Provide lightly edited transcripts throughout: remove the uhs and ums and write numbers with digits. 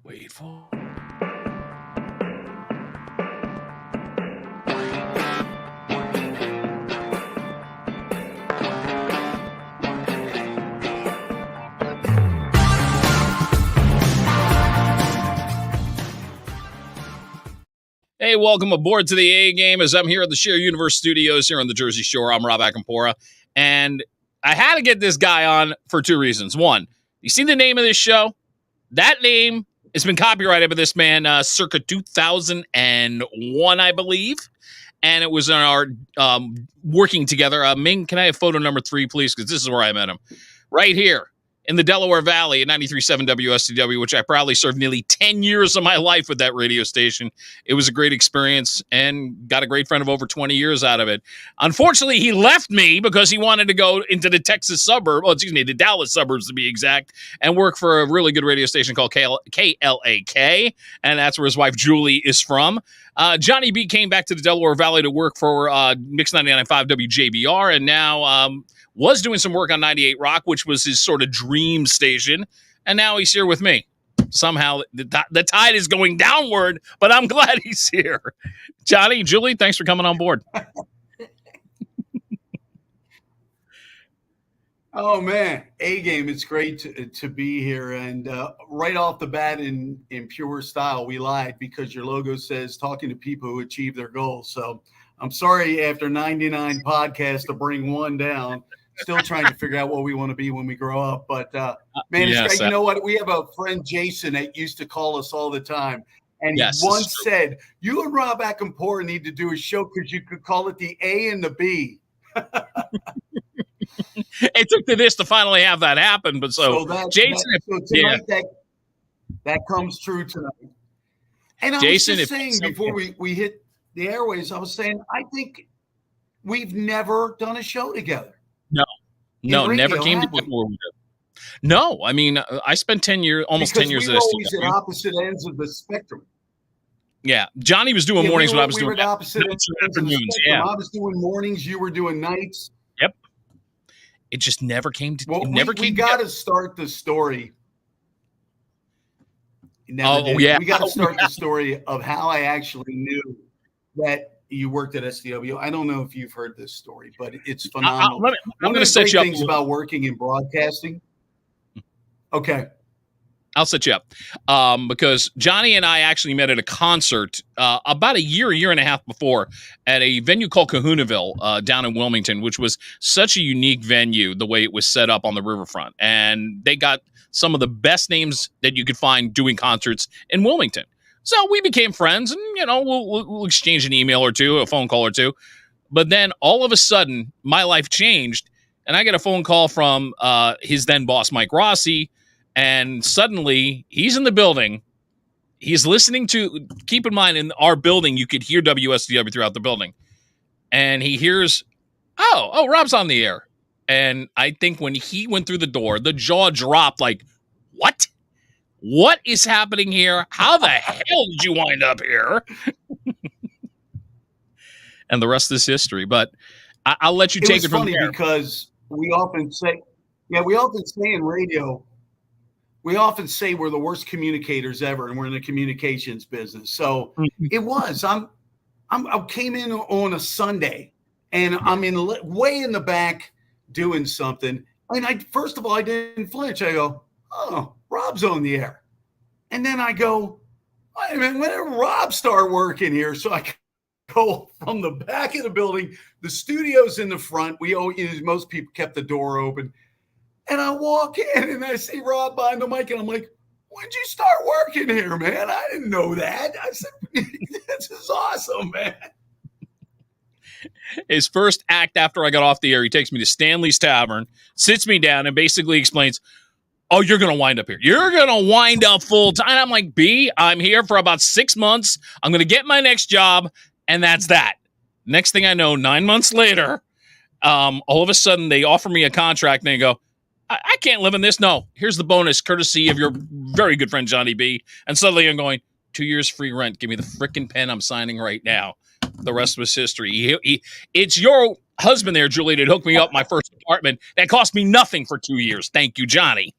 Wait for Hey, welcome aboard to the A Game as I'm here at the Share Universe Studios here on the Jersey Shore. I'm Rob Akampora, and I had to get this guy on for two reasons. One, you see the name of this show? That name has been copyrighted by this man circa 2001, I believe, and it was in our working together. Ming, can I have photo number 3, please? Because this is where I met him. Right here in the Delaware Valley at 93.7 WSTW, which I proudly served nearly 10 years of my life with that radio station. It was a great experience and got a great friend of over 20 years out of it. Unfortunately, he left me because he wanted to go into the the Dallas suburbs to be exact, and work for a really good radio station called KLAK, and that's where his wife Julie is from. Johnny B came back to the Delaware Valley to work for Mix 99.5 WJBR, and now was doing some work on 98 Rock, which was his sort of dream station. And now he's here with me. Somehow the tide is going downward, but I'm glad he's here. Johnny, Julie, thanks for coming on board. Oh, man. A-Game, it's great to be here. And right off the bat in pure style, we lied because your logo says talking to people who achieve their goals. So I'm sorry after 99 podcasts to bring one down. Still trying to figure out what we want to be when we grow up. But, man, it's great. You know what? We have a friend, Jason, that used to call us all the time. And he once said, you and Rob Akampora need to do a show because you could call it the A and the B. It took to this to finally have that happen. But Jason, tonight, that comes true tonight. And I was just saying before we hit the airways, I was saying, I think we've never done a show together. No, never came to before we did. No, I mean, I spent almost 10 years at always at opposite ends of the spectrum. Yeah, Johnny was doing mornings when I was doing opposite afternoons. Yeah, I was doing mornings, you were doing nights. Yep. It just never came to. Well, we got to start the story. We got to start the story of how I actually knew that you worked at STW. I don't know if you've heard this story, but it's phenomenal. I'm going to set you up. Things about working in broadcasting. Okay. I'll set you up because Johnny and I actually met at a concert about a year and a half before at a venue called Kahunaville down in Wilmington, which was such a unique venue, the way it was set up on the riverfront. And they got some of the best names that you could find doing concerts in Wilmington. So we became friends, and, we'll exchange an email or two, a phone call or two. But then all of a sudden, my life changed, and I get a phone call from his then boss, Mike Rossi, and suddenly he's in the building. He's listening to, keep in mind, in our building, you could hear WSTW throughout the building. And he hears, oh, Rob's on the air. And I think when he went through the door, the jaw dropped like, what? What is happening here? How the hell did you wind up here? And the rest is history. But I'll let you take it from there. It's funny because we often say in radio, we often say we're the worst communicators ever, and we're in the communications business. So it was. I came in on a Sunday, and I'm way in the back doing something. And first of all, I didn't flinch. I go, oh, Rob's on the air. And then I go, wait a minute, when did Rob start working here? So I go from the back of the building, the studio's in the front. Most people kept the door open. And I walk in and I see Rob behind the mic and I'm like, when'd you start working here, man? I didn't know that. I said, this is awesome, man. His first act after I got off the air, he takes me to Stanley's Tavern, sits me down, and basically explains, oh, you're going to wind up here. You're going to wind up full time. I'm like, B, I'm here for about 6 months. I'm going to get my next job, and that's that. Next thing I know, 9 months later, all of a sudden they offer me a contract, and they go, I can't live in this. No, here's the bonus, courtesy of your very good friend, Johnny B. And suddenly I'm going, 2 years free rent. Give me the frickin' pen I'm signing right now. The rest was history. It's your husband there, Julie, that hooked me up my first apartment. That cost me nothing for 2 years. Thank you, Johnny.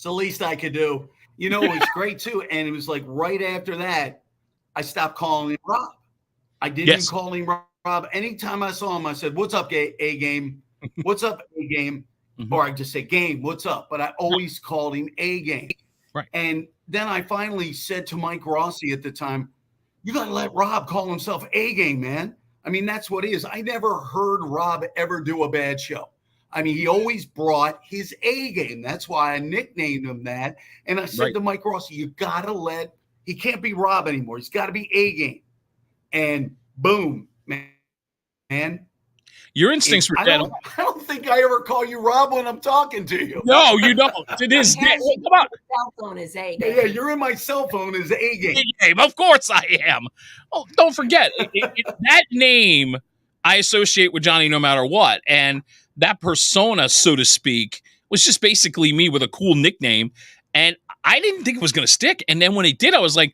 the least I could do. You know, it was great too. And it was like right after that, I stopped calling him Rob. I didn't call him Rob. Anytime I saw him, I said, "What's up, A Game? What's up, A Game?" Or I just say, "Game, what's up?" But I always called him A Game. Right. And then I finally said to Mike Rossi at the time, "You got to let Rob call himself A Game, man." I mean, that's what it is. I never heard Rob ever do a bad show. I mean, he always brought his A game. That's why I nicknamed him that. And I said to Mike Rossi, you got to he can't be Rob anymore. He's got to be A game. And boom, man. Your instincts were dead. I don't think I ever call you Rob when I'm talking to you. No, you don't. To this day. Come on. Cell phone is A game. Yeah, you're in my cell phone as A game. Of course I am. Oh, don't forget, that name I associate with Johnny no matter what. And that persona, so to speak, was just basically me with a cool nickname. And I didn't think it was going to stick. And then when it did, I was like,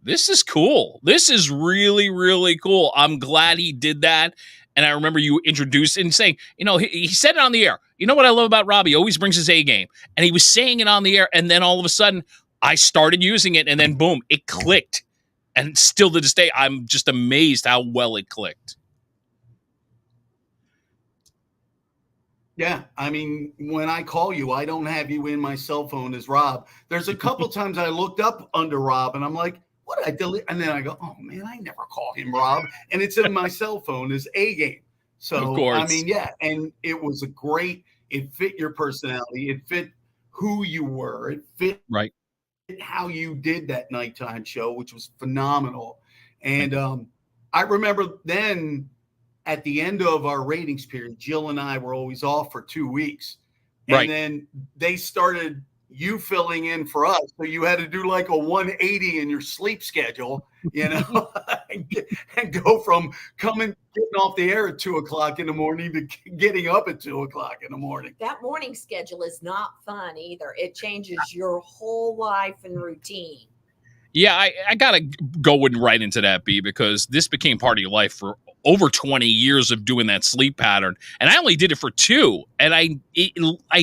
this is cool. This is really, really cool. I'm glad he did that. And I remember you introduced and saying, he said it on the air. You know what I love about Rob? He always brings his A game. And he was saying it on the air. And then all of a sudden, I started using it. And then, boom, it clicked. And still to this day, I'm just amazed how well it clicked. Yeah, I mean, when I call you, I don't have you in my cell phone as Rob. There's a couple times I looked up under Rob, and I'm like, what did I delete? And then I go, oh, man, I never call him Rob. And it's in my cell phone as A game. So, of course. I mean, yeah, and it was it fit your personality. It fit who you were. It fit how you did that nighttime show, which was phenomenal. And I remember then at the end of our ratings period, Jill and I were always off for 2 weeks. And then they started you filling in for us. So you had to do like a 180 in your sleep schedule, and go from getting off the air at 2:00 in the morning to getting up at 2:00 in the morning. That morning schedule is not fun either. It changes your whole life and routine. Yeah, I got to go right into that, B, because this became part of your life for over 20 years of doing that sleep pattern. And I only did it for 2. And I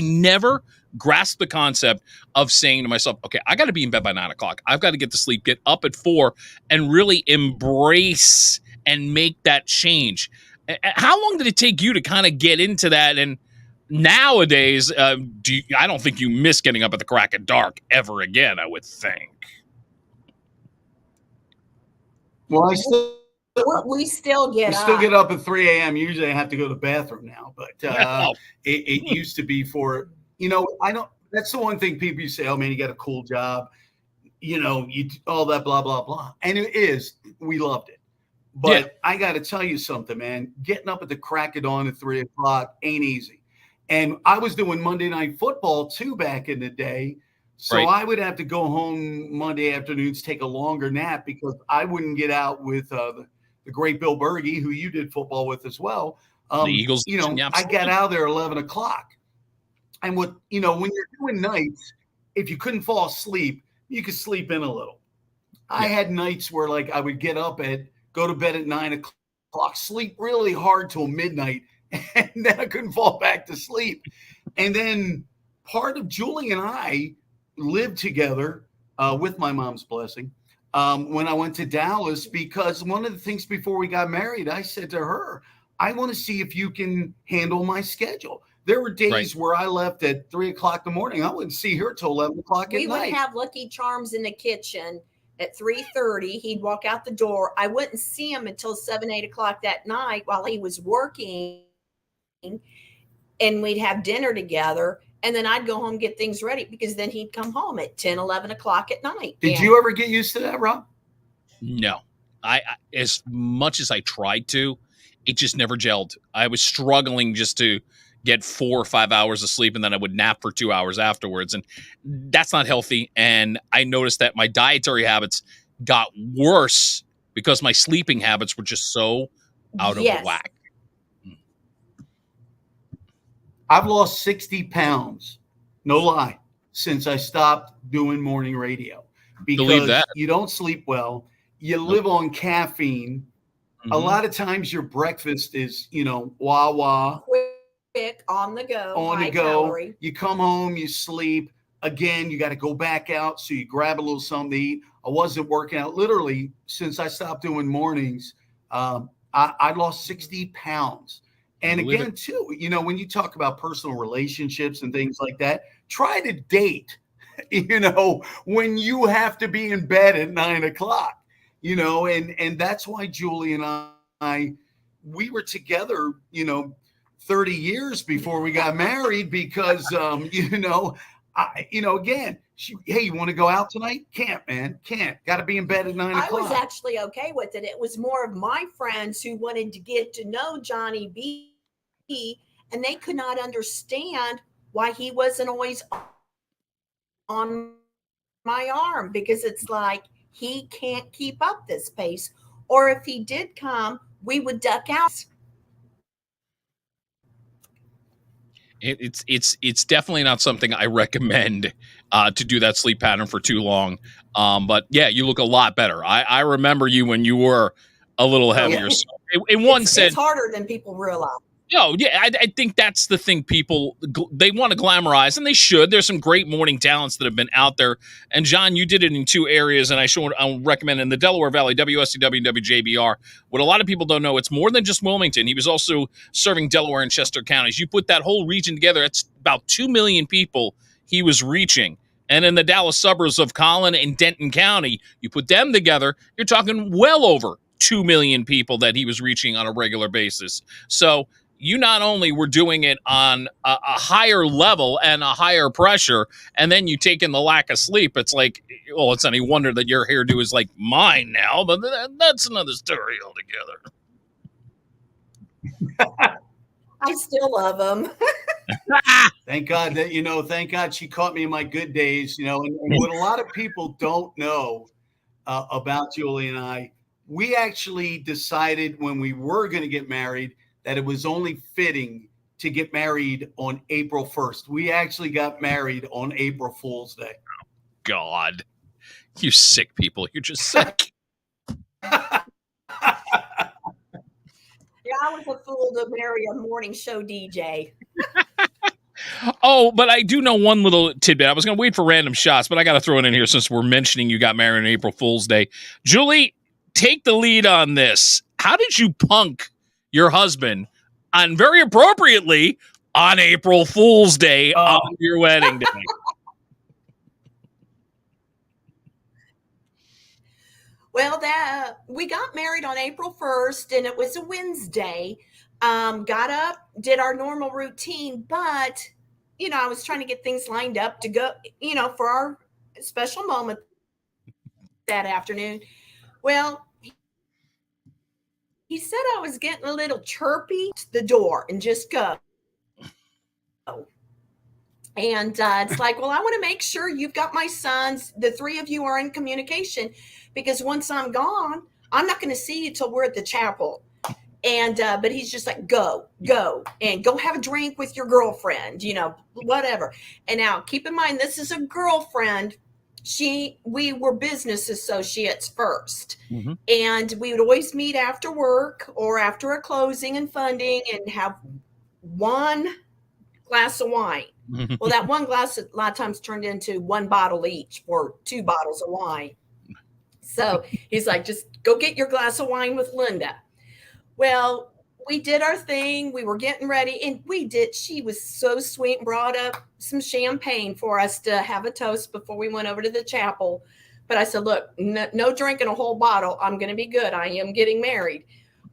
never grasped the concept of saying to myself, okay, I got to be in bed by 9:00. I've got to get to sleep, get up at 4, and really embrace and make that change. How long did it take you to kind of get into that? And nowadays, I don't think you miss getting up at the crack of dark ever again, I would think. Well, we still get up at 3 a.m. Usually I have to go to the bathroom now, but it used to be for, that's the one thing people say, oh man, you got a cool job, you all that blah, blah, blah. And it is, we loved it. But I got to tell you something, man, getting up at the crack of dawn at 3:00 ain't easy. And I was doing Monday Night Football too back in the day. So I would have to go home Monday afternoons, take a longer nap because I wouldn't get out with the great Bill Berge, who you did football with as well. The Eagles. I got out there 11:00. And when you're doing nights, if you couldn't fall asleep, you could sleep in a little. I had nights where like I would go to bed at 9:00, sleep really hard till midnight, and then I couldn't fall back to sleep. And then part of Julie and I lived together with my mom's blessing when I went to Dallas, because one of the things before we got married, I said to her, I want to see if you can handle my schedule. There were days where I left at 3:00 in the morning. I wouldn't see her till 11:00 at night. We would have Lucky Charms in the kitchen at 3:30. He'd walk out the door. I wouldn't see him until 7, 8 o'clock that night while he was working, and we'd have dinner together. And then I'd go home and get things ready because then he'd come home at 10, 11 o'clock at night. Did you ever get used to that, Rob? No. I as much as I tried to, it just never gelled. I was struggling just to get 4 or 5 hours of sleep, and then I would nap for 2 hours afterwards. And that's not healthy. And I noticed that my dietary habits got worse because my sleeping habits were just so out of whack. I've lost 60 pounds, no lie, since I stopped doing morning radio because you don't sleep well. You live on caffeine. A lot of times your breakfast is, wah-wah. Quick, on the go. On the go. Calorie. You come home, you sleep. again, you got to go back out. So you grab a little something to eat. I wasn't working out. Literally, since I stopped doing mornings, I lost 60 pounds. And again, too, you know, when you talk about personal relationships and things like that, try to date, you know, when you have to be in bed at 9 o'clock, you know, and that's why Julie and I, we were together, you know, 30 years before we got married because, you know, again, hey, you want to go out tonight? Can't, man. Can't. Got to be in bed at 9 o'clock. I was actually okay with it. It was more of my friends who wanted to get to know Johnny B, and they could not understand why he wasn't always on my arm, because it's like he can't keep up this pace. Or if he did come, we would duck out. It's definitely not something I recommend to do that sleep pattern for too long. But yeah, you look a lot better. I remember you when you were a little heavier. So in one sense, it's harder than people realize. No, yeah, I think that's the thing. People, they want to glamorize, and they should. There's some great morning talents that have been out there. And John, you did it in 2 areas, and I'll recommend in the Delaware Valley, WSTW and WJBR. What a lot of people don't know, it's more than just Wilmington. He was also serving Delaware and Chester counties. You put that whole region together, it's about 2 million people he was reaching. And in the Dallas suburbs of Collin and Denton County, you put them together, you're talking well over 2 million people that he was reaching on a regular basis. So you not only were doing it on a higher level and a higher pressure, and then you take in the lack of sleep. It's like, well, it's any wonder that your hairdo is like mine now, but that's another story altogether. I still love him. Thank God that, thank God she caught me in my good days, and what a lot of people don't know about Julie and I, we actually decided when we were going to get married that it was only fitting to get married on April 1st. We actually got married on April Fool's Day. God, you sick people. You're just sick. Yeah, I was a fool to marry a morning show DJ. Oh, but I do know one little tidbit. I was going to wait for random shots, but I got to throw it in here since we're mentioning you got married on April Fool's Day. Julie, take the lead on this. How did you punk your husband, and very appropriately, on April Fool's Day on your wedding day? Well, we got married on April 1st, and it was a Wednesday. Got up, did our normal routine, but, I was trying to get things lined up to go, for our special moment that afternoon. Well, he said I was getting a little chirpy to the door and just go. And it's like, well, I want to make sure you've got my sons. The 3 of you are in communication, because once I'm gone, I'm not going to see you till we're at the chapel. And but he's just like, go, and go have a drink with your girlfriend, whatever. And now keep in mind, this is a girlfriend. We were business associates first. Mm-hmm. And we would always meet after work or after a closing and funding and have one glass of wine. Mm-hmm. Well, that one glass a lot of times turned into 1 bottle each or 2 bottles of wine. So he's like, just go get your glass of wine with Linda. Well, we did our thing. We were getting ready, and we did. She was so sweet and brought up some champagne for us to have a toast before we went over to the chapel. But I said, look, no drinking a whole bottle. I'm going to be good. I am getting married.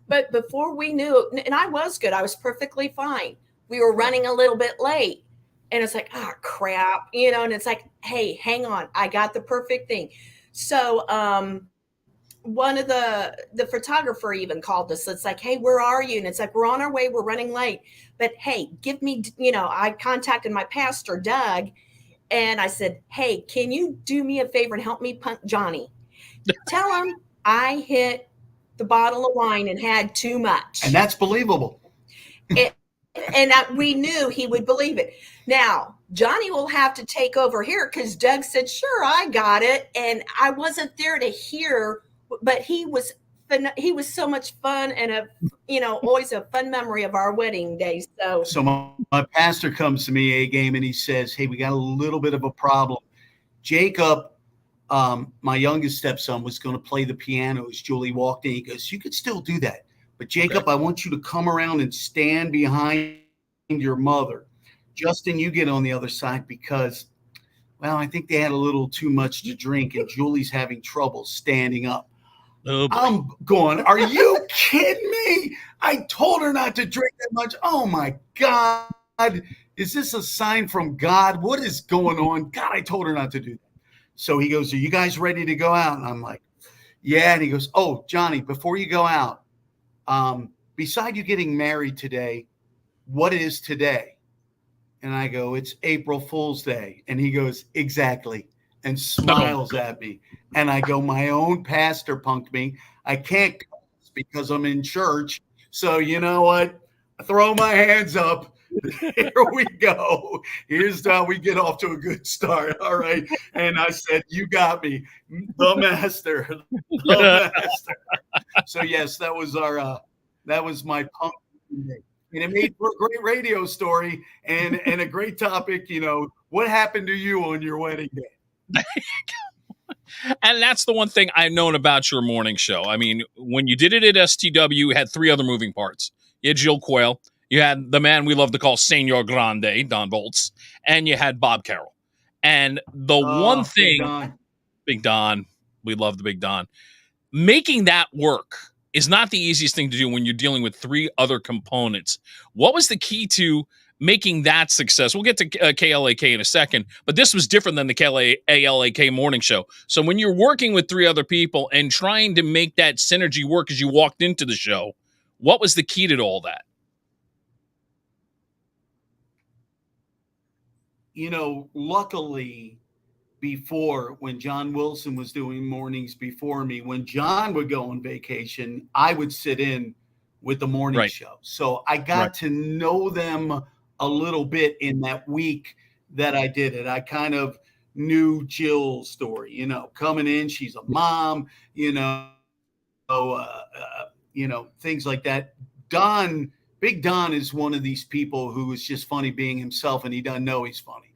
But before we knew it, and I was good. I was perfectly fine. We were running a little bit late. And it's like, oh, crap, and it's like, hey, hang on. I got the perfect thing. So one of the photographer even called us. It's like, hey, where are you? And it's like, we're on our way. We're running late. But hey, give me, I contacted my pastor, Doug, and I said, hey, can you do me a favor and help me punk Johnny? Tell him I hit the bottle of wine and had too much. And that's believable. And we knew he would believe it. Now, Johnny will have to take over here because Doug said, sure, I got it. And I wasn't there to hear, but he was he was so much fun and always a fun memory of our wedding days. So my pastor comes to me a game and he says, "Hey, we got a little bit of a problem. Jacob, my youngest stepson, was going to play the piano as Julie walked in. He goes, you could still do that. But Jacob, I want you to come around and stand behind your mother. Justin, you get on the other side because, well, I think they had a little too much to drink and Julie's having trouble standing up." Oh, I'm going, are you kidding me? I told her not to drink that much. Oh my God. Is this a sign from God? What is going on? God, I told her not to do that. So he goes, are you guys ready to go out? And I'm like, yeah. And he goes, oh, Johnny, before you go out, beside you getting married today, what is today? And I go, it's April Fool's Day. And he goes, exactly. And smiles at me. And I go, my own pastor punked me. I can't because I'm in church. So you know what? I throw my hands up. Here we go. Here's how we get off to a good start. All right. And I said, you got me. The master. The master. So yes, that was my punk day. And it made for a great radio story and a great topic. What happened to you on your wedding day? And that's the one thing I've known about your morning show. I mean, when you did it at STW, you had three other moving parts. You had Jill Coyle, you had the man we love to call Senor Grande, Don Bolts, and you had Bob Carroll. And the one thing, Big Don, we love the Big Don, making that work is not the easiest thing to do when you're dealing with three other components. What was the key to making that success? We'll get to KLAK in a second, but this was different than the KLAK morning show. So when you're working with three other people and trying to make that synergy work as you walked into the show, what was the key to all that? Luckily, before, when John Wilson was doing mornings before me, when John would go on vacation, I would sit in with the morning show. So I got to know them a little bit in that week that I did it. I kind of knew Jill's story, coming in, she's a mom, things like that. Big Don is one of these people who is just funny being himself, and he doesn't know he's funny.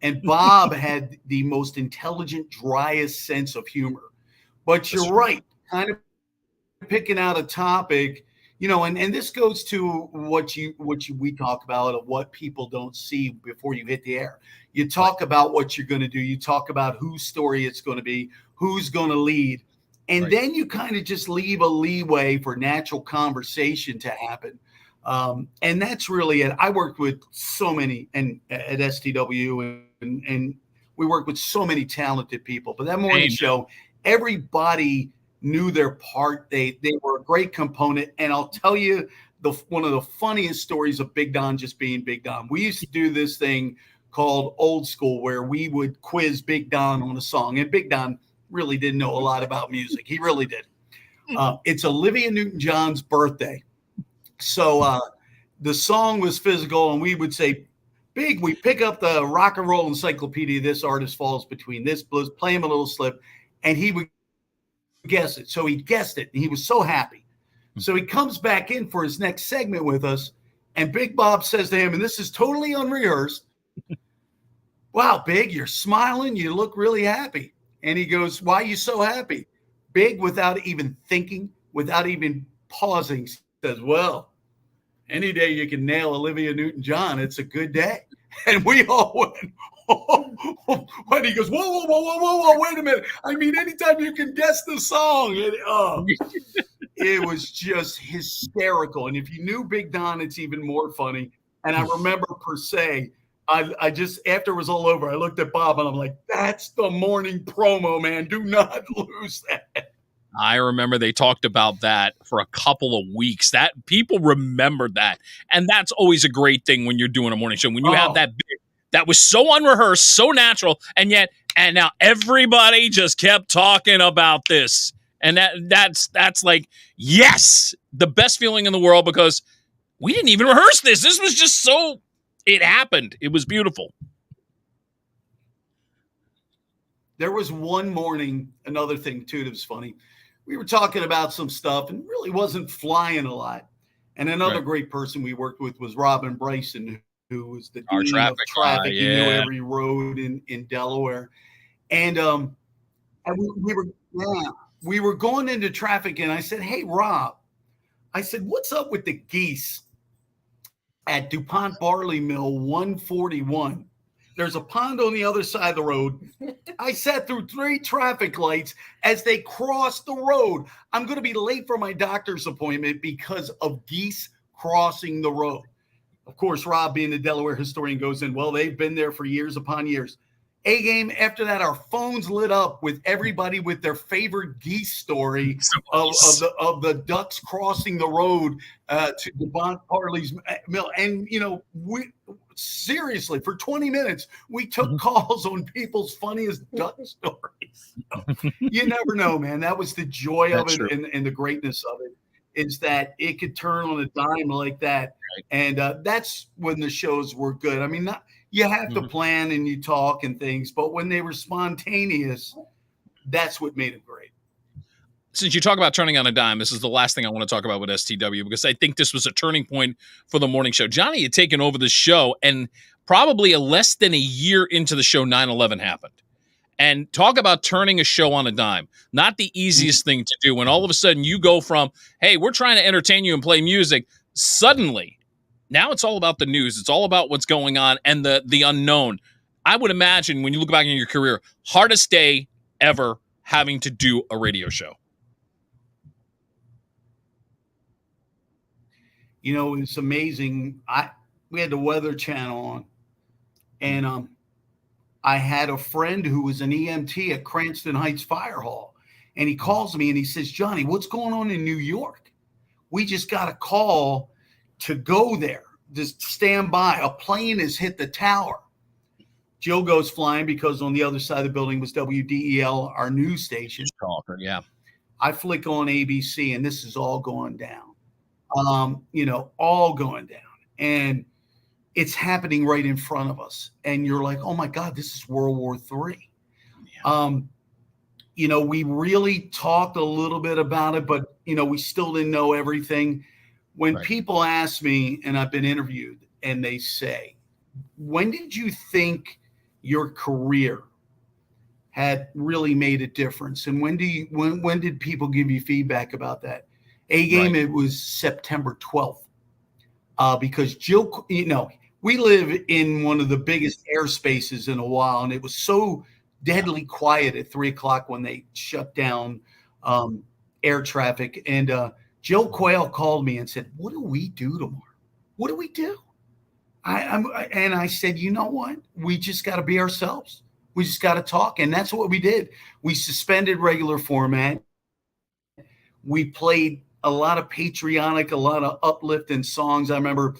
And Bob had the most intelligent, driest sense of humor. But you're right, kind of picking out a topic, and this goes to what we talk about of what people don't see before you hit the air. You talk about what you're going to do. You talk about whose story it's going to be, who's going to lead. And then you kind of just leave a leeway for natural conversation to happen. And that's really it. I worked with so many at STW and we worked with so many talented people, but that morning show, everybody knew their part. They were a great component. And I'll tell you one of the funniest stories of Big Don just being Big Don. We used to do this thing called Old School where we would quiz Big Don on a song. And Big Don really didn't know a lot about music. He really did. It's Olivia Newton-John's birthday. So the song was Physical, and we would say, Big, we pick up the rock and roll encyclopedia. This artist falls between this blues, play him a little slip, and he would guess it. So he guessed it, and he was so happy. So he comes back in for his next segment with us, and Big Bob says to him, and this is totally unrehearsed, wow, Big, you're smiling. You look really happy. And he goes, why are you so happy? Big, without even thinking, without even pausing, says, well, any day you can nail Olivia Newton-John, it's a good day. And we all went, oh. And he goes, whoa, wait a minute. I mean, anytime you can guess the song. It was just hysterical. And if you knew Big Don, it's even more funny. And I remember per se, I just, after it was all over, I looked at Bob and I'm like, that's the morning promo, man. Do not lose that. I remember they talked about that for a couple of weeks. That people remembered that. And that's always a great thing when you're doing a morning show. When you have that big, that was so unrehearsed, so natural, and now everybody just kept talking about this. And that's like, yes, the best feeling in the world because we didn't even rehearse this. This was just so, it happened. It was beautiful. There was one morning, another thing too that was funny. we were talking about some stuff and really wasn't flying a lot. And another Right. great person we worked with was Robin Bryson, who was the Our dean of traffic guy, traffic. He knew yeah. every road in Delaware. And we were going into traffic, and I said, "Hey, Rob," I said, "what's up with the geese at DuPont Barley Mill 141? There's a pond on the other side of the road. I sat through 3 traffic lights as they crossed the road. I'm going to be late for my doctor's appointment because of geese crossing the road." Of course, Rob, being the Delaware historian, goes in, "Well, they've been there for years upon years." A game after that, our phones lit up with everybody with their favorite geese story of the ducks crossing the road to DuPont Barley's mill. And, we seriously, for 20 minutes, we took calls on people's funniest duck stories. So, you never know, man. That was the joy of it and the greatness of it, is that it could turn on a dime like that. Right. And that's when the shows were good. I mean, you have to plan and you talk and things, but when they were spontaneous, that's what made it great. Since you talk about turning on a dime, this is the last thing I want to talk about with STW, because I think this was a turning point for the morning show. Johnny had taken over the show, and probably less than a year into the show, 9/11 happened. And talk about turning a show on a dime. Not the easiest thing to do when all of a sudden you go from, hey, we're trying to entertain you and play music, suddenly now it's all about the news. It's all about what's going on and the unknown. I would imagine when you look back in your career, hardest day ever having to do a radio show. It's amazing. We had the Weather Channel on, and I had a friend who was an EMT at Cranston Heights Fire Hall, and he calls me and he says, "Johnny, what's going on in New York? We just got a call to go there. Just stand by. A plane has hit the tower." Joe goes flying because on the other side of the building was WDEL, our news station. Talker, yeah. I flick on ABC, and this is all going down. All going down. And it's happening right in front of us. And you're like, oh my God, this is World War III. Yeah. We really talked a little bit about it, but, we still didn't know everything. When people ask me, and I've been interviewed, and they say, when did you think your career had really made a difference? And when did people give you feedback about that? It was September 12th. Because Jill, we live in one of the biggest airspaces in a while, and it was so deadly quiet at 3:00 when they shut down air traffic. And Jill Quayle called me and said, "What do we do tomorrow? What do we do?" And I said, "You know what? We just got to be ourselves. We just got to talk." And that's what we did. We suspended regular format. We played a lot of patriotic, a lot of uplifting songs. I remember,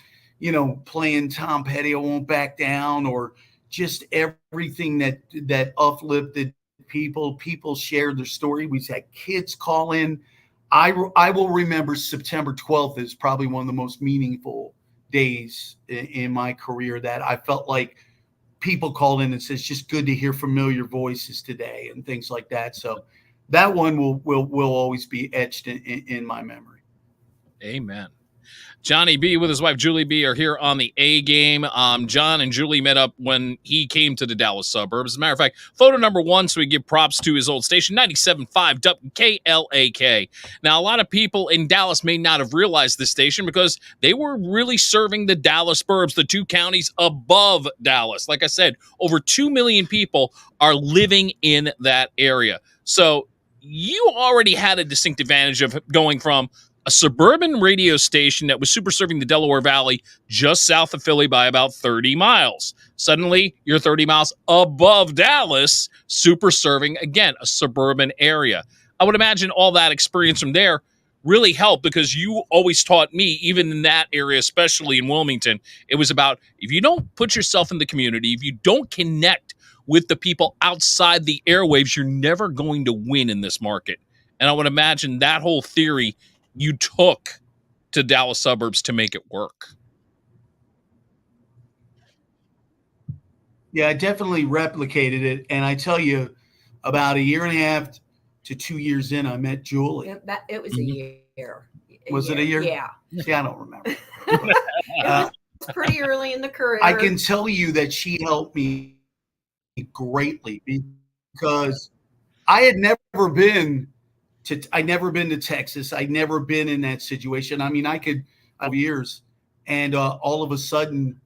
playing Tom Petty, "I Won't Back Down," or just everything that uplifted people. People shared their story. We had kids call in. I will remember September 12th is probably one of the most meaningful days in my career, that I felt like people called in and says, "Just good to hear familiar voices today," and things like that. So that one will always be etched in my memory. Amen. Johnny B with his wife Julie B are here on the A Game. John and Julie met up when he came to the Dallas suburbs. As a matter of fact, photo number 1, so we give props to his old station, 97.5 KLAK. Now, a lot of people in Dallas may not have realized this station because they were really serving the Dallas burbs, the 2 counties above Dallas. Like I said, over 2 million people are living in that area. So you already had a distinct advantage of going from a suburban radio station that was super serving the Delaware Valley just south of Philly by about 30 miles. Suddenly, you're 30 miles above Dallas, super serving, again, a suburban area. I would imagine all that experience from there really helped, because you always taught me, even in that area, especially in Wilmington, it was about, if you don't put yourself in the community, if you don't connect with the people outside the airwaves, you're never going to win in this market. And I would imagine that whole theory you took to Dallas suburbs to make it work. Yeah, I definitely replicated it. And I tell you, about a year and a half, to 2 years in, I met Julie. It was a year. Was it a year? Yeah. See, I don't remember. It was pretty early in the career. I can tell you that she helped me greatly because I had never been to Texas. I'd never been in that situation. I mean, I could have years, and all of a sudden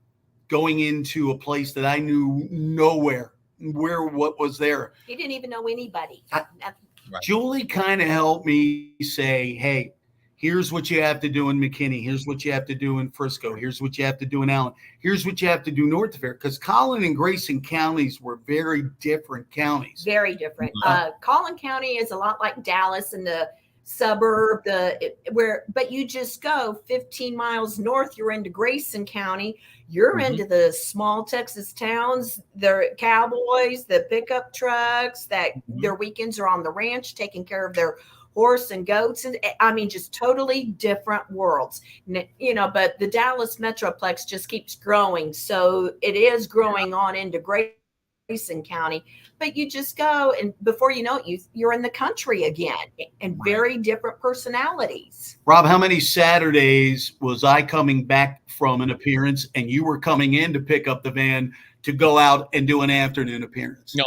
going into a place that I knew nowhere, what was there. You didn't even know anybody. Right. Julie kind of helped me say, hey, here's what you have to do in McKinney. Here's what you have to do in Frisco. Here's what you have to do in Allen. Here's what you have to do north of here. Because Collin and Grayson counties were very different counties. Very different. Collin County is a lot like Dallas and the suburb, but you just go 15 miles north, you're into Grayson County. You're into the small Texas towns, the cowboys, the pickup trucks that their weekends are on the ranch taking care of their horse and goats. And I mean, just totally different worlds, you know, but the Dallas Metroplex just keeps growing. So it is growing on into Grayson County, but you just go and before you know it, you're in the country again and very different personalities. Rob, how many Saturdays was I coming back from an appearance and you were coming in to pick up the van to go out and do an afternoon appearance? No,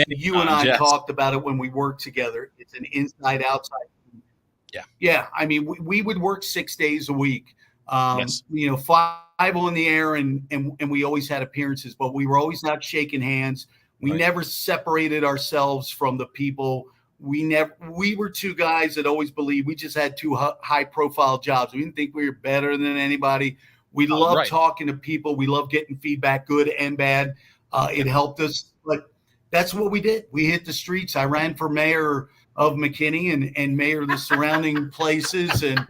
you and I talked about it when we worked together. It's an inside outside. Yeah. I mean, we would work 6 days a week. You know, 5 on the air, and we always had appearances, but we were always out shaking hands. We never separated ourselves from the people. We were two guys that always believed we just had two high profile jobs. We didn't think we were better than anybody. We love talking to people. We love getting feedback, good and bad. It helped us, but that's what we did. We hit the streets. I ran for mayor of McKinney and mayor of the surrounding places, and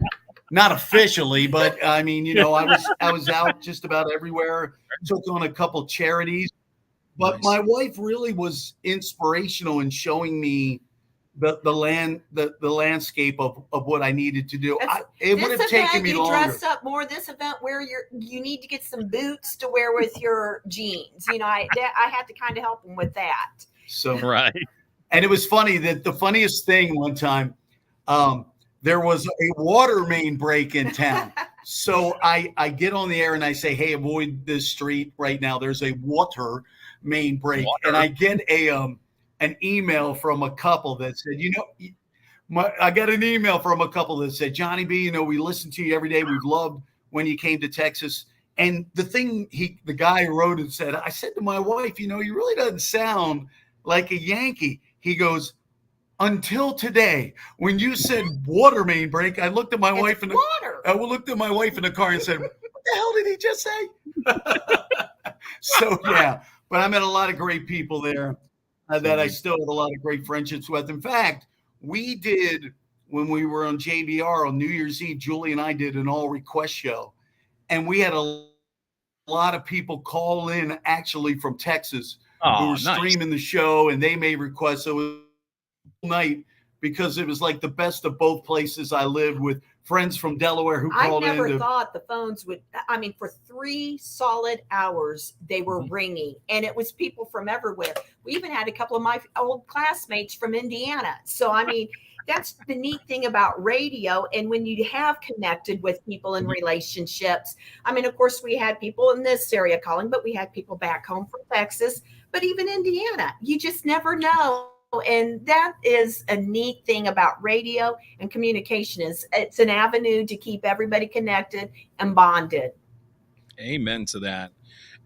not officially, but I mean, you know, I was out just about everywhere. Took on a couple charities, but my wife really was inspirational in showing me the landscape of what I needed to do. It would have taken me longer. You dressed up more this event where you need to get some boots to wear with your jeans. You know, I had to kind of help them with that. So and it was funny that the funniest thing one time, there was a water main break in town. So I get on the air and I say, hey, avoid this street right now. There's a water main break. And I get an email from a couple that said, you know, I got an email from a couple that said, Johnny B, you know, we listen to you every day. We've loved when you came to Texas. And the thing the guy wrote and said, I said to my wife, you know, he really doesn't sound like a Yankee. He goes, until today, when you said water main break, I looked at my wife in the car and said, what the hell did he just say? So, yeah, but I met a lot of great people there that I still have a lot of great friendships with. In fact, we did, when we were on JBR on New Year's Eve, Julie and I did an all request show, and we had a lot of people call in actually from Texas who were streaming the show, and they made requests. So it was night because it was like the best of both places. I lived with friends from Delaware who called in. I never thought the phones would, I mean, for 3 solid hours, they were ringing, and it was people from everywhere. We even had a couple of my old classmates from Indiana. So, I mean, that's the neat thing about radio. And when you have connected with people in relationships, I mean, of course, we had people in this area calling, but we had people back home from Texas, but even Indiana, you just never know. And that is a neat thing about radio and communication is it's an avenue to keep everybody connected and bonded. Amen to that.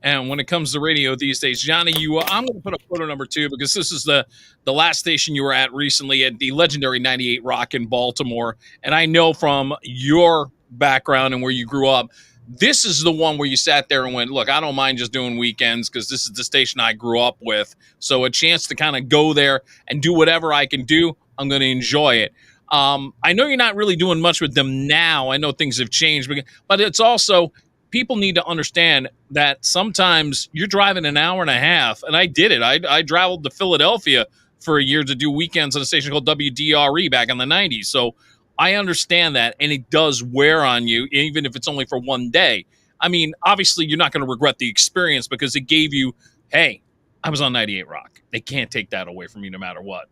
And when it comes to radio these days, Johnny, I'm going to put a photo number 2 because this is the last station you were at recently at the legendary 98 Rock in Baltimore. And I know from your background and where you grew up, this is the one where you sat there and went, look, I don't mind just doing weekends because this is the station I grew up with. So a chance to kind of go there and do whatever I can do, I'm going to enjoy it. I know you're not really doing much with them now. I know things have changed, but it's also people need to understand that sometimes you're driving an hour and a half, and I did it. I traveled to Philadelphia for a year to do weekends on a station called WDRE back in the 90s. So I understand that, and it does wear on you, even if it's only for one day. I mean, obviously, you're not going to regret the experience because it gave you, hey, I was on 98 Rock. They can't take that away from you no matter what.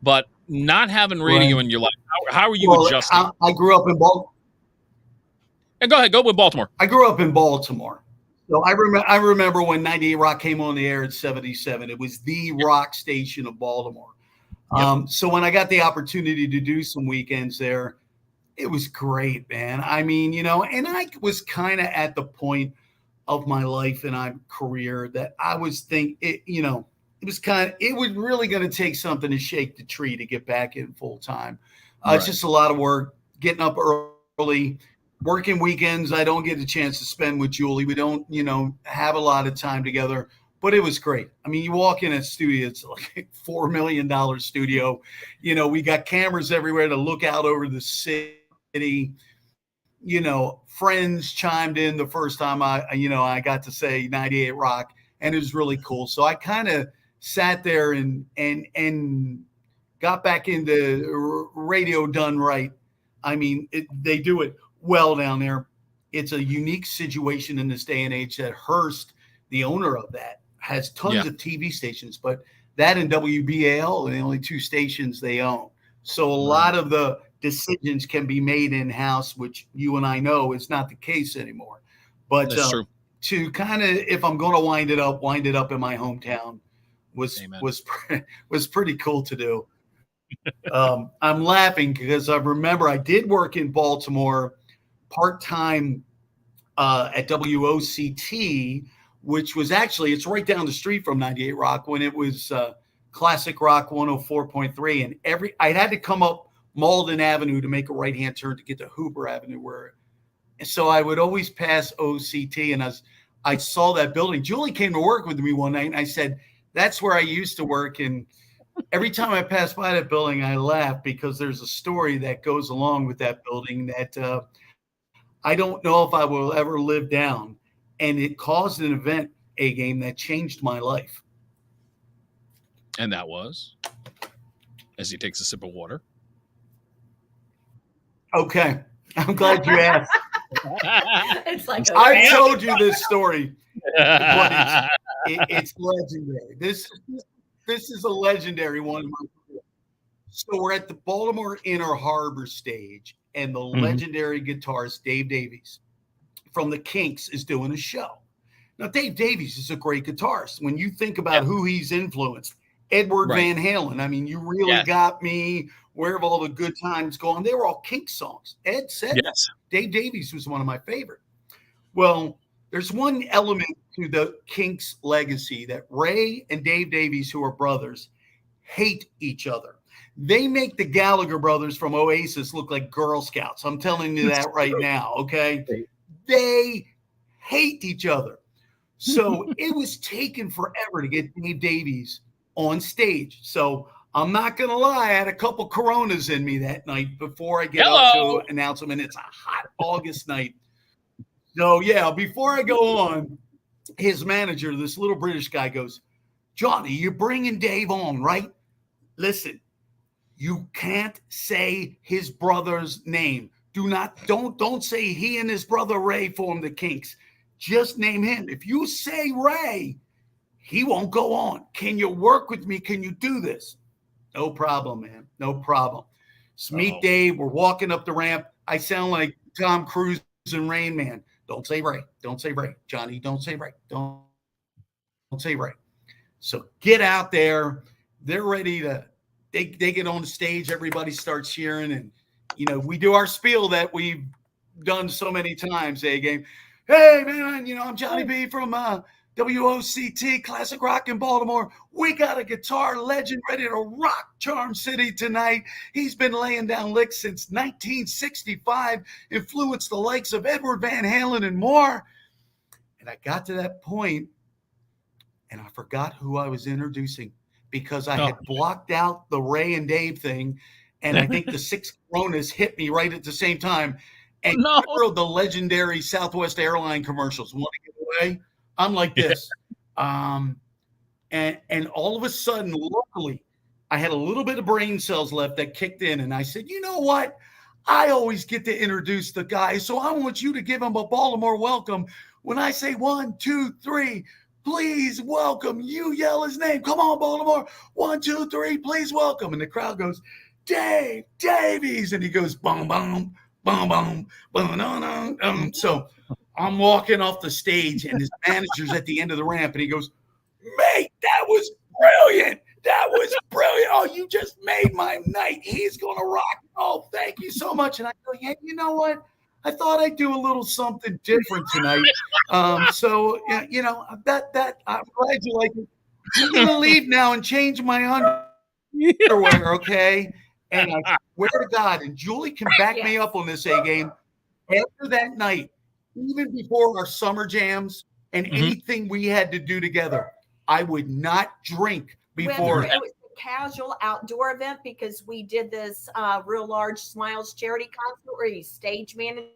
But not having radio Right. in your life, how are you adjusting? I grew up in Baltimore. And go ahead, go with Baltimore. I grew up in Baltimore. So I remember when 98 Rock came on the air in 77. It was the rock station of Baltimore. Yep. So when I got the opportunity to do some weekends there, it was great, man. I mean, you know, and I was kind of at the point of my life and my career that I was you know, it was really going to take something to shake the tree to get back in full time. It's just a lot of work, getting up early, working weekends. I don't get a chance to spend with Julie. We don't, you know, have a lot of time together, but it was great. I mean, you walk in a studio, it's like $4 million studio. You know, we got cameras everywhere to look out over the city. You know, friends chimed in the first time I got to say 98 Rock, and it was really cool. So I kind of sat there and got back into radio done right. I mean, they do it well down there. It's a unique situation in this day and age that Hearst, the owner of that, has tons of TV stations, but that and WBAL are the only two stations they own. So a lot of the decisions can be made in-house, which you and I know is not the case anymore. But That's true. To kind of, if I'm going to wind it up in my hometown was pretty cool to do. I'm laughing because I remember I did work in Baltimore part-time at WOCT, which was actually, it's right down the street from 98 Rock when it was Classic Rock 104.3. And I had to come up Malden Avenue to make a right-hand turn to get to Hooper Avenue, and so I would always pass OCT, and I saw that building. Julie came to work with me one night, and I said, that's where I used to work. And every time I pass by that building, I laugh because there's a story that goes along with that building that I don't know if I will ever live down. And it caused an event, a game that changed my life. And that was, as he takes a sip of water. Okay. I'm glad you asked. It's like I've told you this story, but it's legendary. This is a legendary one. So we're at the Baltimore Inner Harbor stage, and the legendary guitarist Dave Davies from the Kinks is doing a show. Now, Dave Davies is a great guitarist. When you think about who he's influenced, Edward Van Halen. I mean, You Really Got Me, Where Have All the Good Times Gone? They were all Kinks songs. Ed said Dave Davies was one of my favorite. Well, there's one element to the Kinks legacy that Ray and Dave Davies, who are brothers, hate each other. They make the Gallagher brothers from Oasis look like Girl Scouts. I'm telling you that right now, okay? They hate each other. So it was taken forever to get Dave Davies on stage. So I'm not going to lie, I had a couple Coronas in me that night before I get up to announce them, and it's a hot August night. So, yeah, before I go on, his manager, this little British guy, goes, Johnny, you're bringing Dave on, right? Listen, you can't say his brother's name. Don't say he and his brother Ray formed the Kinks. Just name him. If you say Ray, he won't go on. Can you work with me? Can you do this? No problem, man. No problem. So meet Dave. We're walking up the ramp. I sound like Tom Cruise and Rain Man. Don't say Ray. Don't say Ray. Johnny, don't say Ray. Don't say Ray. So get out there. They're ready to they get on the stage. Everybody starts cheering. And, you know, we do our spiel that we've done so many times, game. Hey, man, you know, I'm Johnny B from WOCT, Classic Rock in Baltimore. We got a guitar legend ready to rock Charm City tonight. He's been laying down licks since 1965, influenced the likes of Edward Van Halen and more. And I got to that point, and I forgot who I was introducing because I had blocked out the Ray and Dave thing, and I think the 6 Coronas hit me right at the same time. And the legendary Southwest Airline commercials. Want to get away? I'm like this. And all of a sudden, luckily, I had a little bit of brain cells left that kicked in. And I said, you know what? I always get to introduce the guy. So I want you to give him a Baltimore welcome. When I say 1, 2, 3, please welcome. You yell his name. Come on, Baltimore. 1, 2, 3, please welcome. And the crowd goes, Dave Davies. And he goes, boom, boom, boom, boom, boom, boom, boom. So I'm walking off the stage, and his manager's at the end of the ramp, and he goes, mate, that was brilliant. That was brilliant. Oh, you just made my night. He's going to rock. Oh, thank you so much. And I go, yeah, you know what? I thought I'd do a little something different tonight. So, yeah, you know, that I'm glad you like it. I'm going to leave now and change my underwear, okay? And I swear to God, and Julie can back me up on this, A-game. After that night, even before our summer jams and anything we had to do together, I would not drink before. It was a casual outdoor event because we did this Real Large Smiles charity concert where he's stage manager.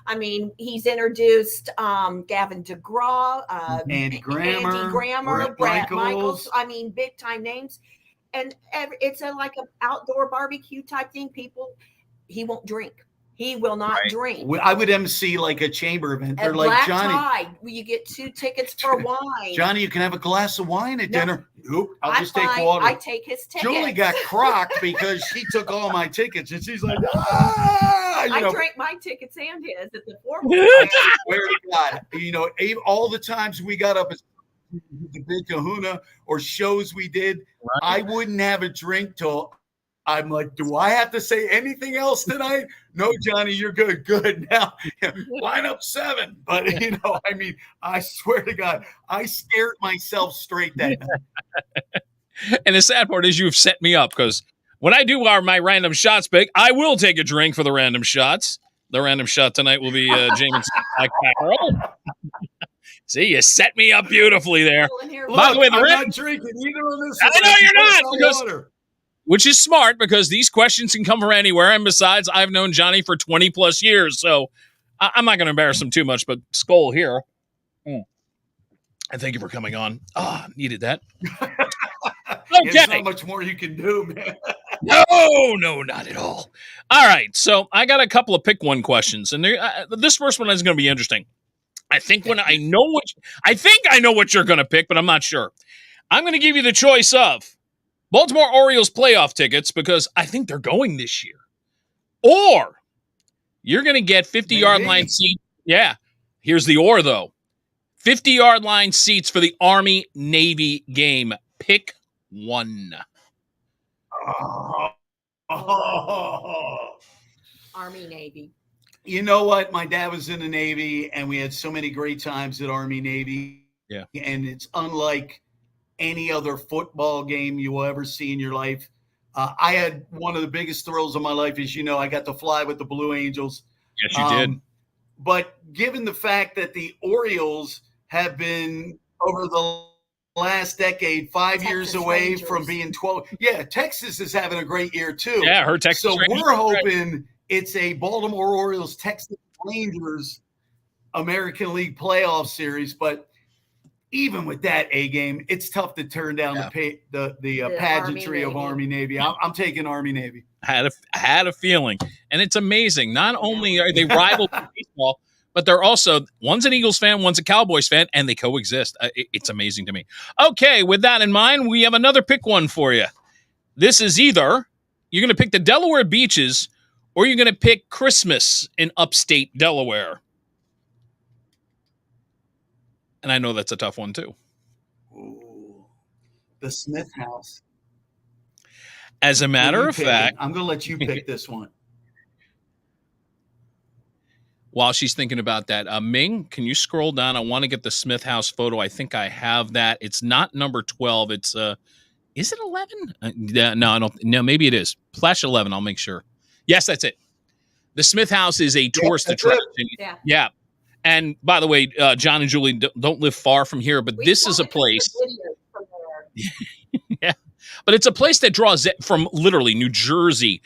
I mean, he's introduced Gavin DeGraw, Andy Grammer, Brett Michaels. I mean, big time names. And it's like an outdoor barbecue type thing. He won't drink. He will not drink. I would MC like a chamber event. They're like, Black Johnny, Tide, you get 2 tickets for wine. Johnny, you can have a glass of wine at dinner. Nope, I'll just take water. I take his tickets. Julie got crocked because she took all my tickets, and she's like, I drank my tickets and his at the formal. I swear to God, you know, all the times we got up at the Big Kahuna or shows we did, I wouldn't have a drink till I'm like, do I have to say anything else tonight? No, Johnny, you're good. Good. Now, line up 7. But, you know, I mean, I swear to God, I scared myself straight that night. And the sad part is you've set me up because when I do my random shots pick, I will take a drink for the random shots. The random shot tonight will be James Carroll. See, you set me up beautifully there. By the way, I'm not drinking either on this. I know you're not. Which is smart because these questions can come from anywhere. And besides, I've known Johnny for 20 plus years. So I'm not going to embarrass him too much, but Skull here. And thank you for coming on. Needed that. Okay. There's not much more you can do, man. No, not at all. All right. So I got a couple of pick one questions. And this first one is going to be interesting. I think I know what you're going to pick, but I'm not sure. I'm going to give you the choice of Baltimore Orioles playoff tickets because I think they're going this year. Or you're going to get 50-yard line seats. Yeah. Here's the or, though. 50-yard line seats for the Army-Navy game. Pick one. Army-Navy. You know what? My dad was in the Navy, and we had so many great times at Army-Navy. Yeah. And it's unlike any other football game you will ever see in your life. I had one of the biggest thrills of my life, as you know. I got to fly with the Blue Angels. Yes, you did. But given the fact that the Orioles have been, over the last decade, 5 years away Rangers. From being 12. Yeah, Texas is having a great year, too. Yeah, her Texas So Rangers we're hoping it's a Baltimore Orioles, Texas Rangers American League playoff series, but even with that A-game, it's tough to turn down the pageantry of Army-Navy. I'm taking Army-Navy. I had a feeling. And it's amazing. Not only are they rivals in baseball, but they're also, one's an Eagles fan, one's a Cowboys fan, and they coexist. It's amazing to me. Okay, with that in mind, we have another pick one for you. This is either you're going to pick the Delaware beaches or you're going to pick Christmas in upstate Delaware. And I know that's a tough one, too. Ooh, the Smith House. As a matter of fact, I'm going to let you pick this one. While she's thinking about that, Ming, can you scroll down? I want to get the Smith House photo. I think I have that. It's not number 12. It's is it 11? No, I don't. No, maybe it is. Flash 11. I'll make sure. Yes, that's it. The Smith House is a tourist attraction. Yeah. And by the way, John and Julie don't live far from here, but this is a place. Yeah. But it's a place that draws from literally New Jersey,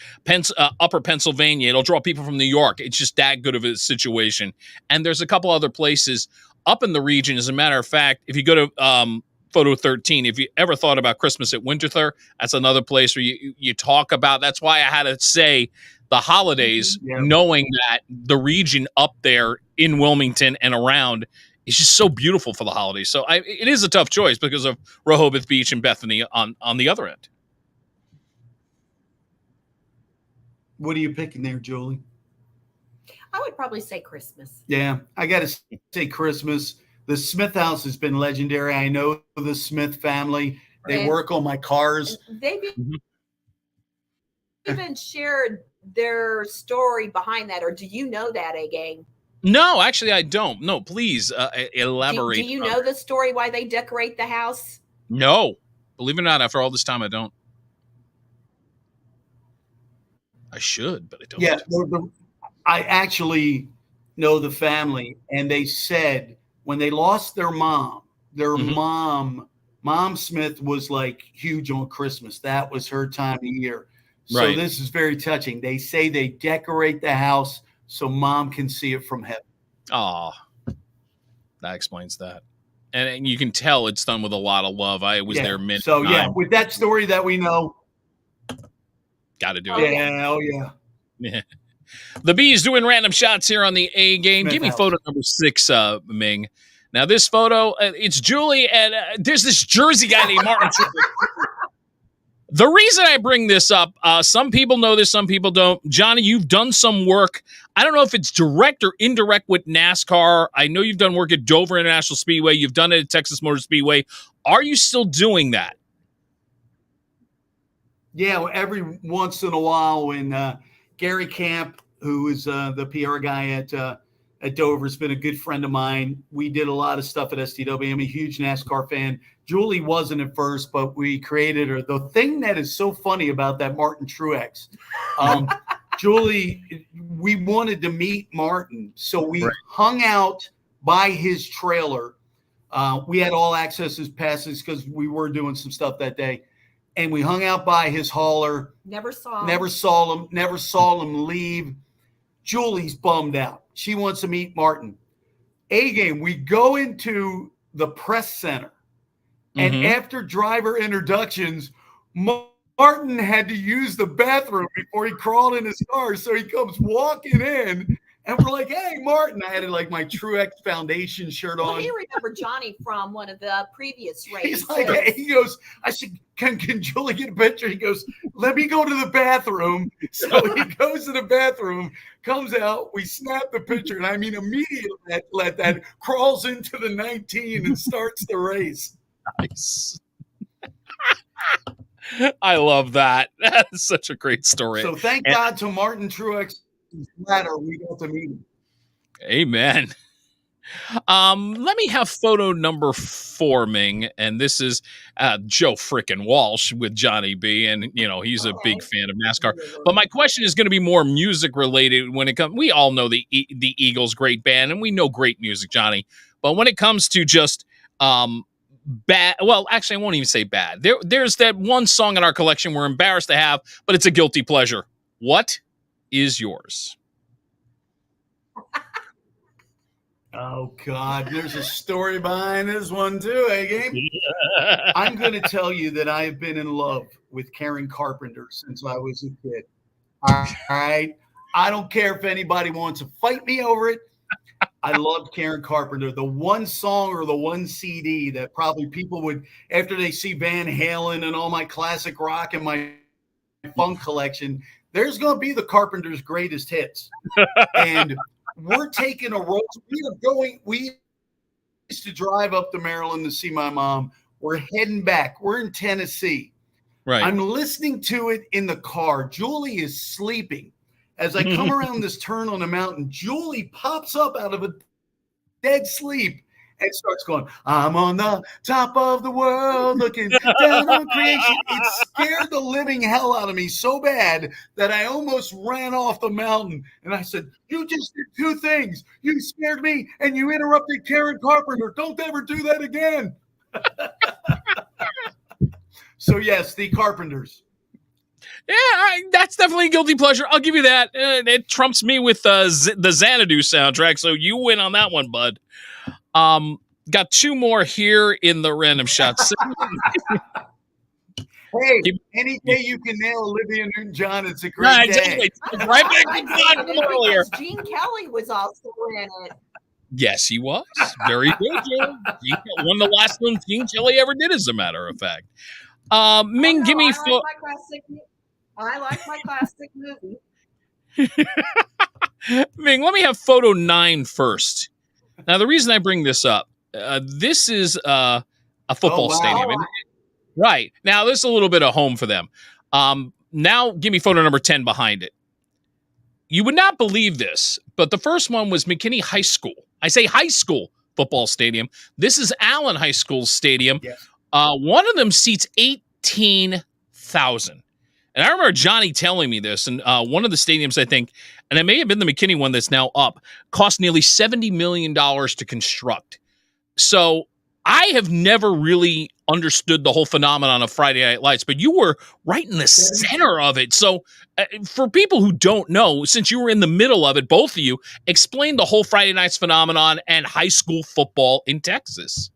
upper Pennsylvania. It'll draw people from New York. It's just that good of a situation. And there's a couple other places up in the region. As a matter of fact, if you go to photo 13, if you ever thought about Christmas at Winterthur, that's another place where you talk about. That's why I had to say the holidays, knowing that the region up there in Wilmington and around is just so beautiful for the holidays. So it is a tough choice because of Rehoboth Beach and Bethany on the other end. What are you picking there, Julie? I would probably say Christmas. Yeah, I got to say Christmas. The Smith house has been legendary. I know the Smith family. They work on my cars. They've even shared their story behind that, or do you know that, A-Gang? No, actually, I don't. No, please elaborate. Do you know the story why they decorate the house? No. Believe it or not, after all this time, I don't. I should, but I don't. Yeah, I actually know the family, and they said when they lost their mom, Mom Smith was like huge on Christmas. That was her time of year. So this is very touching. They say they decorate the house so Mom can see it from heaven. Oh, that explains that. And you can tell it's done with a lot of love. I was there minute. So with that story that we know, got to do it. Yeah, oh yeah. Yeah. The Bees doing random shots here on the A game. Give me photo number 6, Ming. Now this photo, it's Julie, and there's this Jersey guy named Martin. The reason I bring this up, some people know this, some people don't. Johnny, you've done some work. I don't know if it's direct or indirect with NASCAR. I know you've done work at Dover International Speedway. You've done it at Texas Motor Speedway. Are you still doing that? Yeah, every once in a while when Gary Camp, who is the PR guy at Dover, has been a good friend of mine. We did a lot of stuff at STW. I'm a huge NASCAR fan. Julie wasn't at first, but we created her. The thing that is so funny about that Martin Truex, Julie, we wanted to meet Martin. So we hung out by his trailer. We had all access passes because we were doing some stuff that day. And we hung out by his hauler. Never saw him leave. Julie's bummed out. She wants to meet Martin. A-game, we go into the press center. And after driver introductions, Martin had to use the bathroom before he crawled in his car. So he comes walking in, and we're like, hey, Martin. I had like my Truex Foundation shirt on. Well, he remembered Johnny from one of the previous races. He's like, hey, he goes, I said, can Julie get a picture? He goes, let me go to the bathroom. So he goes to the bathroom, comes out, we snap the picture, and I mean immediately that crawls into the 19 and starts the race. Nice. I love that. That's such a great story. So thank God to Martin Truex ladder, we got to meet him. Amen. Let me have photo number 4, Ming, and this is Joe frickin' Walsh with Johnny B, and he's a big fan of NASCAR. But my question is going to be more music related when it comes. We all know the Eagles, great band, and we know great music, Johnny. But when it comes to just bad, well, actually, I won't even say bad. There's that one song in our collection we're embarrassed to have, but it's a guilty pleasure. What is yours? Oh, God, there's a story behind this one, too, A-Game. Yeah. I'm going to tell you that I have been in love with Karen Carpenter since I was a kid. All right? I don't care if anybody wants to fight me over it. I loved Karen Carpenter. The one song or the one CD that probably people would, after they see Van Halen and all my classic rock and my funk collection, there's going to be the Carpenter's greatest hits. And we're taking a road. We used to drive up to Maryland to see my mom. We're heading back. We're in Tennessee. Right. I'm listening to it in the car. Julie is sleeping. As I come around this turn on the mountain, Julie pops up out of a dead sleep and starts going, I'm on the top of the world looking down on creation. It scared the living hell out of me so bad that I almost ran off the mountain. And I said, you just did 2 things. You scared me and you interrupted Karen Carpenter. Don't ever do that again. So, yes, the Carpenters. Yeah, that's definitely a guilty pleasure. I'll give you that. It trumps me with the Xanadu soundtrack, so you win on that one, bud. Got 2 more here in the random shots. Hey, any day you can nail Olivia Newton-John, it's a great day. Right back to John from earlier. Gene Kelly was also in it. Yes, he was. Very good, Joe. He won the last known thing Chili ever did, as a matter of fact. Ming, give me I like my classic movie. Ming, let me have photo 9 first. Now, the reason I bring this up, this is a football stadium. And, right. Now, this is a little bit of home for them. Now, give me photo number 10 behind it. You would not believe this, but the first one was McKinney High School. I say high school football stadium. This is Allen High School's stadium. Yes. One of them seats 18,000. And I remember Johnny telling me this, and one of the stadiums, I think, and it may have been the McKinney one that's now up, cost nearly $70 million to construct. So I have never really understood the whole phenomenon of Friday Night Lights, but you were right in the center of it. So for people who don't know, since you were in the middle of it, both of you, explain the whole Friday Nights phenomenon and high school football in Texas.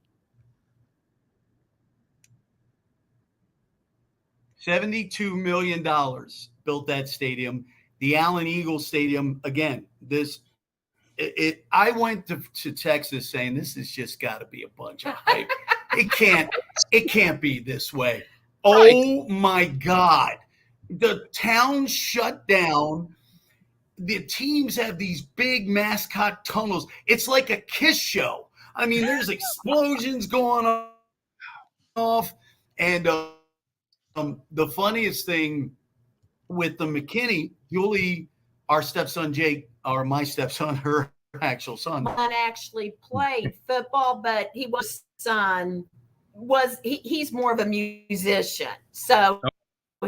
$72 million built that stadium. The Allen Eagles Stadium, again, I went to Texas saying this has just got to be a bunch of hype. It can't be this way. Right. Oh my God. The town shut down. The teams have these big mascot tunnels. It's like a KISS show. I mean, there's explosions going off. And the funniest thing with the McKinney, Julie, our stepson Jake, or my stepson, her actual son, actually played football, but he's more of a musician. So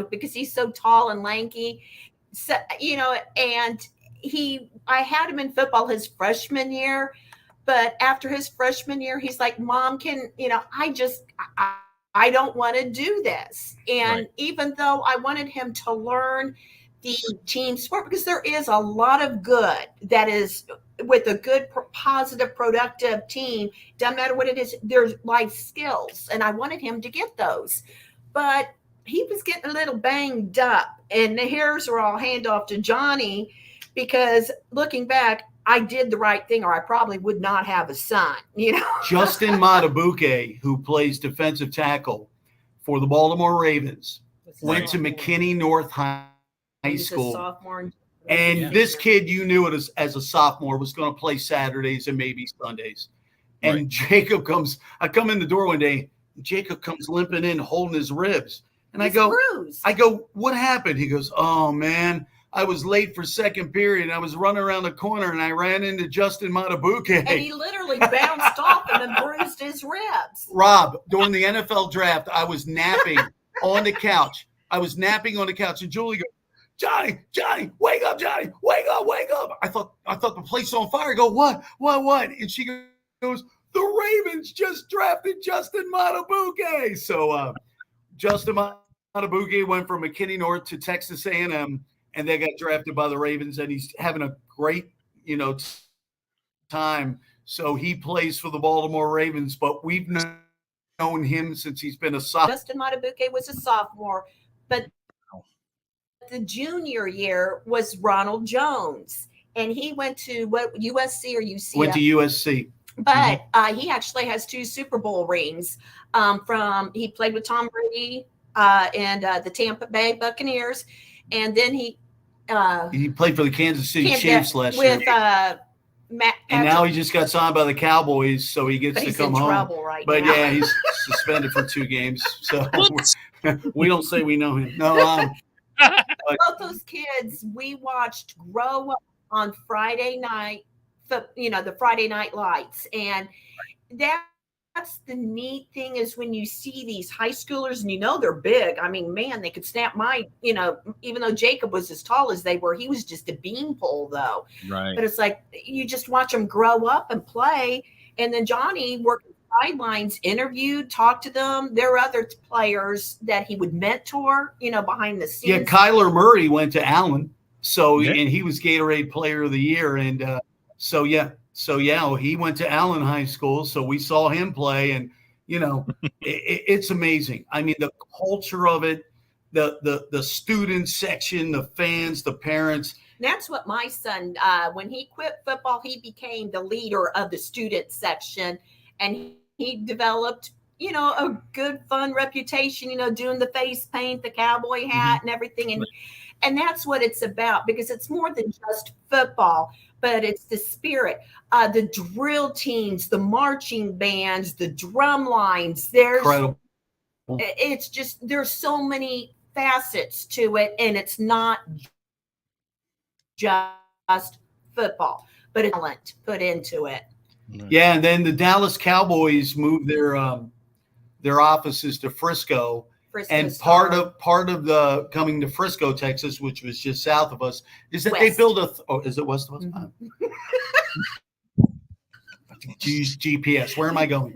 because he's so tall and lanky, so and I had him in football his freshman year, but after his freshman year, he's like, Mom, I don't want to do this. And right. Even though I wanted him to learn the team sport, because there is a lot of good that is with a good, positive, productive team, doesn't matter what it is, there's life skills. And I wanted him to get those. But he was getting a little banged up. And here's where I'll hand off to Johnny, because looking back, I did the right thing, or I probably would not have a son, Justin Matabuke, who plays defensive tackle for the Baltimore Ravens, went to McKinney North High School. Sophomore. And this kid, you knew it as a sophomore, was going to play Saturdays and maybe Sundays. And right. Jacob I come in the door one day, Jacob comes limping in, holding his ribs. And I go, what happened? He goes, oh, man. I was late for second period. I was running around the corner and I ran into Justin Matabuke. And he literally bounced off him and bruised his ribs. Rob, during the NFL draft, I was napping on the couch. And Julie goes, Johnny, wake up, Johnny, wake up. I thought the place was on fire. I go, what? And she goes, the Ravens just drafted Justin Matabuke. So Justin Matabuke went from McKinney North to Texas A&M. And they got drafted by the Ravens, and he's having a great, time. So he plays for the Baltimore Ravens, but we've known him since he's been a sophomore. Justin Matabuke was a sophomore, but the junior year was Ronald Jones, and he went to USC or UCF? Went to USC. But he actually has 2 Super Bowl rings. He played with Tom Brady and the Tampa Bay Buccaneers, and then he played for the Kansas City Chiefs last year. With Matt Patrick. And now he just got signed by the Cowboys, so he gets to come home. Trouble right but now. Yeah, he's suspended for 2 games. So we don't say we know him. No. Both those kids we watched grow up on Friday night, the Friday Night Lights. And that's the neat thing is when you see these high schoolers and they're big. I mean, man, they could snap even though Jacob was as tall as they were, he was just a beanpole though. Right. But it's like you just watch them grow up and play. And then Johnny worked sidelines, interviewed, talked to them. There were other players that he would mentor, behind the scenes. Yeah, Kyler Murray went to Allen. So and he was Gatorade Player of the Year. And he went to Allen High School, so we saw him play, and it's amazing. I mean, the culture of it, the student section, the fans, the parents, That's what my son, when he quit football, he became the leader of the student section, and he developed, a good, fun reputation, doing the face paint, the cowboy hat, and everything. And that's what it's about, because it's more than just football, but it's the spirit, the drill teams, the marching bands, the drum lines. Incredible. It's just, there's so many facets to it, and it's not just football, but it's talent put into it. Yeah, and then the Dallas Cowboys moved their offices to Frisco. And part of the coming to Frisco, Texas, which was just south of us, is that they build is it west of us? Use GPS. Where am I going?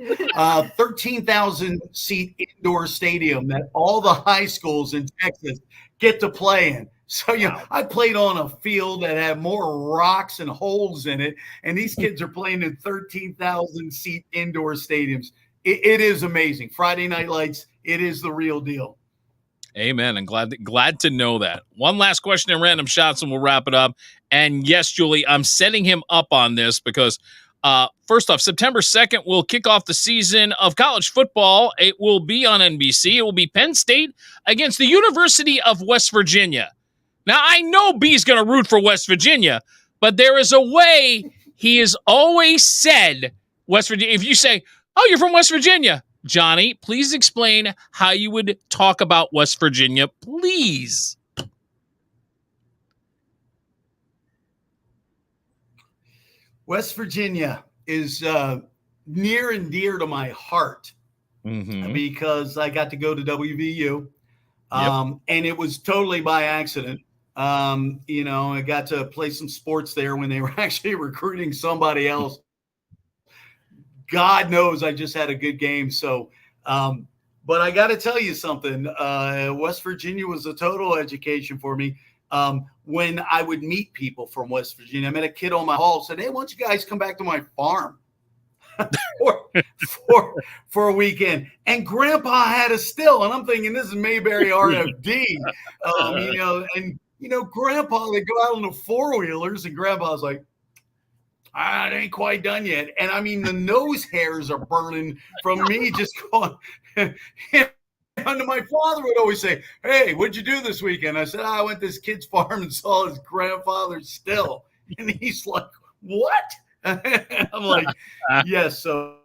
13,000 seat indoor stadium that all the high schools in Texas get to play in. So, I played on a field that had more rocks and holes in it, and these kids are playing in 13,000 seat indoor stadiums. It is amazing. Friday Night Lights, it is the real deal. Amen. And glad to know that. One last question in random shots, and we'll wrap it up. And yes, Julie, I'm setting him up on this because first off, September 2nd, we'll kick off the season of college football. It will be on NBC. It will be Penn State against the University of West Virginia. Now, I know B's going to root for West Virginia, but there is a way he has always said West Virginia. If you say, oh, you're from West Virginia, Johnny, please explain how you would talk about West Virginia, please. West Virginia is near and dear to my heart because I got to go to WVU, and it was totally by accident. I got to play some sports there when they were actually recruiting somebody else. God knows I just had a good game. So, but I got to tell you something. West Virginia was a total education for me. When I would meet people from West Virginia, I met a kid on my hall, said, hey, why don't you guys come back to my farm for a weekend? And Grandpa had a still, and I'm thinking this is Mayberry RFD, Grandpa, they go out on the four-wheelers, and Grandpa's like, it ain't quite done yet. And I mean, the nose hairs are burning from me just going. And my father would always say, hey, what'd you do this weekend? I said, I went to this kid's farm and saw his grandfather's still. And he's like, what? I'm like, yes. So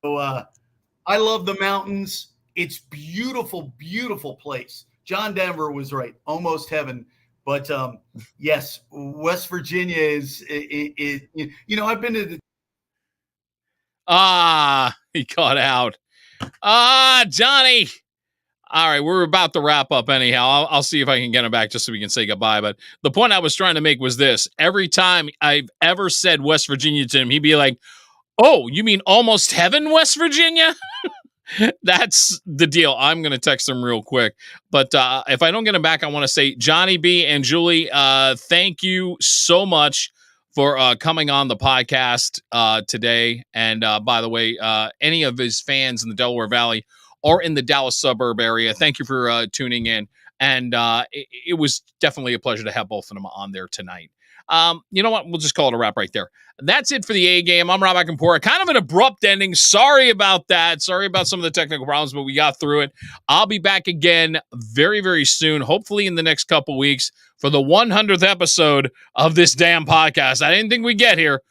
I love the mountains. It's beautiful, beautiful place. John Denver was right. Almost heaven. But yes, West Virginia is, I've been to the. He caught out. Johnny. All right, we're about to wrap up anyhow. I'll see if I can get him back just so we can say goodbye. But the point I was trying to make was this. Every time I've ever said West Virginia to him, he'd be like, oh, you mean almost heaven, West Virginia? That's the deal. I'm going to text him real quick. But if I don't get him back, I want to say, Johnny B and Julie, thank you so much for coming on the podcast today. And by the way, any of his fans in the Delaware Valley or in the Dallas suburb area, thank you for tuning in. And it was definitely a pleasure to have both of them on there tonight. You know what? We'll just call it a wrap right there. That's it for the A game. I'm Rob Akampora. Kind of an abrupt ending. Sorry about that. Sorry about some of the technical problems, but we got through it. I'll be back again very, very soon, hopefully in the next couple weeks for the 100th episode of this damn podcast. I didn't think we'd get here,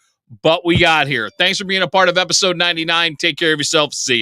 but we got here. Thanks for being a part of episode 99. Take care of yourself. See ya.